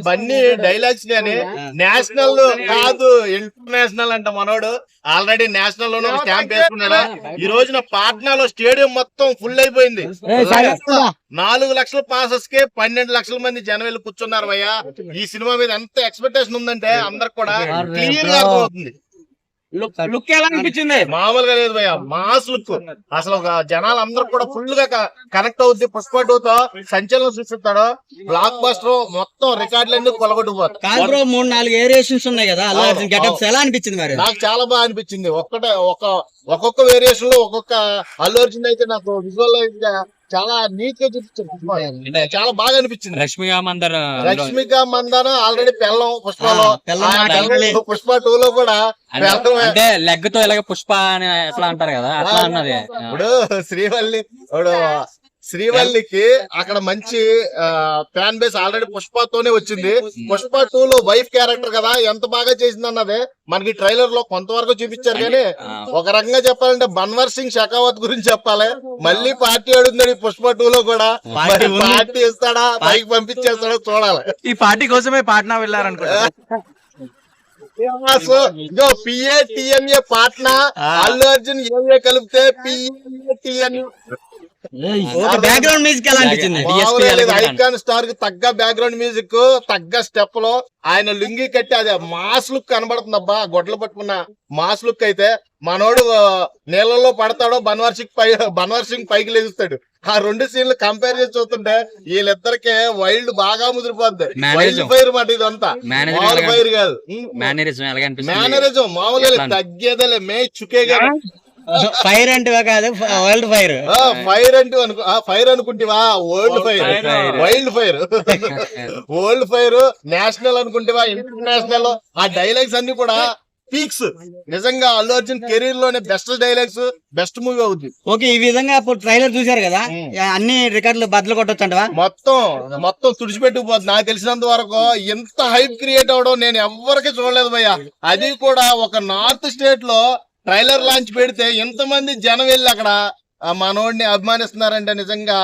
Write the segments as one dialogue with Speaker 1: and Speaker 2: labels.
Speaker 1: Bunny dialogues గానీ national కాదు international అంట మనోడు. ఆల్రెడీ నేషనల్ లోనే ఒక స్టాంప్ వేసుకున్నాడు. ఈ రోజున పాట్నాలో స్టేడియం మొత్తం ఫుల్ అయిపోయింది. 4 లక్షల పాసెస్ కే 12 లక్షల మంది జనం వెళ్ళి కూర్చున్నారు భయ్యా. ఈ సినిమా మీద ఎంత ఎక్స్పెక్టేషన్ ఉందంటే అందరికి కూడా క్లియర్ గా అర్థమవుతుంది.
Speaker 2: లుక్ ఎలా అనిపించింది?
Speaker 1: మామూలుగా లేదు భయ్య, మాస్ లుక్. అసలు ఒక జనాలు అందరూ కూడా ఫుల్ గా కనెక్ట్ అవుద్ది. పుష్ప 2 తో సంచలనం సృష్టిస్తాడు. బ్లాక్ బస్టర్ మొత్తం రికార్డులన్నీ కొలగొట్టుకుపోతాయి.
Speaker 2: 3-4 వేరియేషన్స్ ఉన్నాయి కదా అల్లు అర్జున్ గెటప్స్, ఎలా అనిపించింది మరి?
Speaker 1: నాకు చాలా బాగా అనిపించింది. ఒక్కొక్క వేరియేషన్ లో ఒక్కొక్క అల్లు అర్జున్ అయితే నాకు విజువల్ చాలా నీట్ గా చూపించారు. చాలా బాగా అనిపించింది. రష్మిక మందన ఆల్రెడీ పెళ్ళం పుష్పలో, పుష్ప 2 లో కూడా
Speaker 2: అంటే లెగ్ తో ఇలాగ పుష్ప అని ఎట్లా అంటారు కదా అట్లా అన్నది.
Speaker 1: ఇప్పుడు శ్రీవల్లికి అక్కడ మంచి ఫ్యాన్ బేస్ ఆల్రెడీ పుష్పతోనే వచ్చింది. పుష్ప 2 లో వైఫ్ క్యారెక్టర్ కదా, ఎంత బాగా చేసింది అన్నదే మనకి ట్రైలర్ లో కొంతవరకు చూపించారు. కానీ ఒక రకంగా చెప్పాలంటే బన్వర్ సింగ్ షెకావత్ గురించి చెప్పాలి. మళ్ళీ పార్టీ అడుగుతున్నాడు ఈ పుష్ప 2 లో కూడా. పార్టీ ఇస్తాడా, పైకి పంపించేస్తాడా చూడాలి.
Speaker 3: ఈ పార్టీ కోసమే పాట్నా వెళ్ళారనుకుంటా.
Speaker 1: పిఏటిఎంఏ పాట్నా, అల్లు అర్జున్ ఏఏ కలిపితే పిఏటిఎంఏ.
Speaker 2: బ్యాక్గ్రౌండ్ మ్యూజిక్ ఎలా అనిపించింది?
Speaker 1: ఐకాన్ స్టార్ కి తగ్గ బ్యాక్గ్రౌండ్ మ్యూజిక్, తగ్గ స్టెప్ లో ఆయన లుంగి కట్టి అదే మాస్ లుక్ కనబడుతుంది. అబ్బా గొడ్డలు పట్టుకున్న మాస్ లుక్ అయితే మనోడు నీళ్ళలో పడతాడో బన్వర్ సింగ్ పైకి లెగుస్తాడు. ఆ 2 సీన్లు కంపేర్ చేసి చూస్తుంటే వీళ్ళిద్దరికే వైల్డ్ బాగా ముదిరిపోద్ది. వైల్డ్ ఫైర్ మాట ఇదంతా, మామూలు ఫైర్ కాదు. మేనరిజం మామూలుగా తగ్గేదలే, మే చుకేగా.
Speaker 2: ఫైర్ అంటే కాదు, వరల్డ్ ఫైర్.
Speaker 1: ఫైర్ అంటే ఫైర్ అనుకుంటేవా, world fire, wild fire, world fire. National అనుకుంటేవా, ఇంటర్నేషనల్. ఆ డైలాగ్స్ అన్ని కూడా పీక్స్. నిజంగా అల్లు అర్జున్ కెరీర్ లోనే బెస్ట్ డైలాగ్స్, బెస్ట్ మూవీ అవుతుంది.
Speaker 2: ఓకే, ఈ విధంగా ఇప్పుడు ట్రైలర్ చూసారు కదా, అన్ని రికార్డులు బద్దలు కొట్టొచ్చంటవా?
Speaker 1: మొత్తం తుడిచిపెట్టుకుపోతుంది. నాకు తెలిసినంత వరకు ఎంత హైప్ క్రియేట్ అవడం నేను ఎవరికి చూడలేదు భయ్య. అది కూడా ఒక నార్త్ స్టేట్ లో ట్రైలర్ లాంచ్ పెడితే ఎంతమంది జనం వెళ్ళి అక్కడ మనోడిని అభిమానిస్తున్నారంటే నిజంగా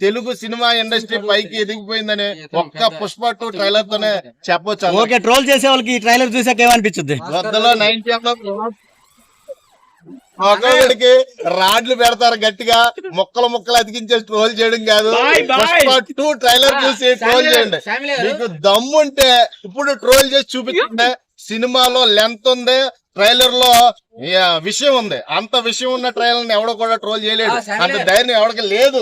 Speaker 1: తెలుగు సినిమా ఇండస్ట్రీ పైకి ఎదిగిపోయిందని ఒక్క పుష్ప 2 ట్రైలర్ తోనే చెప్పొచ్చు.
Speaker 2: ఓకే, ట్రోల్ చేసే వాళ్ళకి ఈ ట్రైలర్ చూసాక ఏమనిపించింది?
Speaker 1: వద్దలో 90 ఒకడికి రాడ్లు పెడతారు గట్టిగా, ముక్కలు అతికించేసి ట్రోల్ చేయడం కాదు. పుష్ప 2 ట్రైలర్ చూసి ట్రోల్ చేయండి. మీకు దమ్ముంటే ఇప్పుడు ట్రోల్ చేసి చూపించండి. సినిమాలో లెంత్ ఉంది, ట్రైలర్ లో విషయం ఉంది. అంత విషయం ఉన్న ట్రైలర్ ఎవడో కూడా ట్రోల్ చేయలేడు. అంత ధైర్యం ఎవరికి లేదు.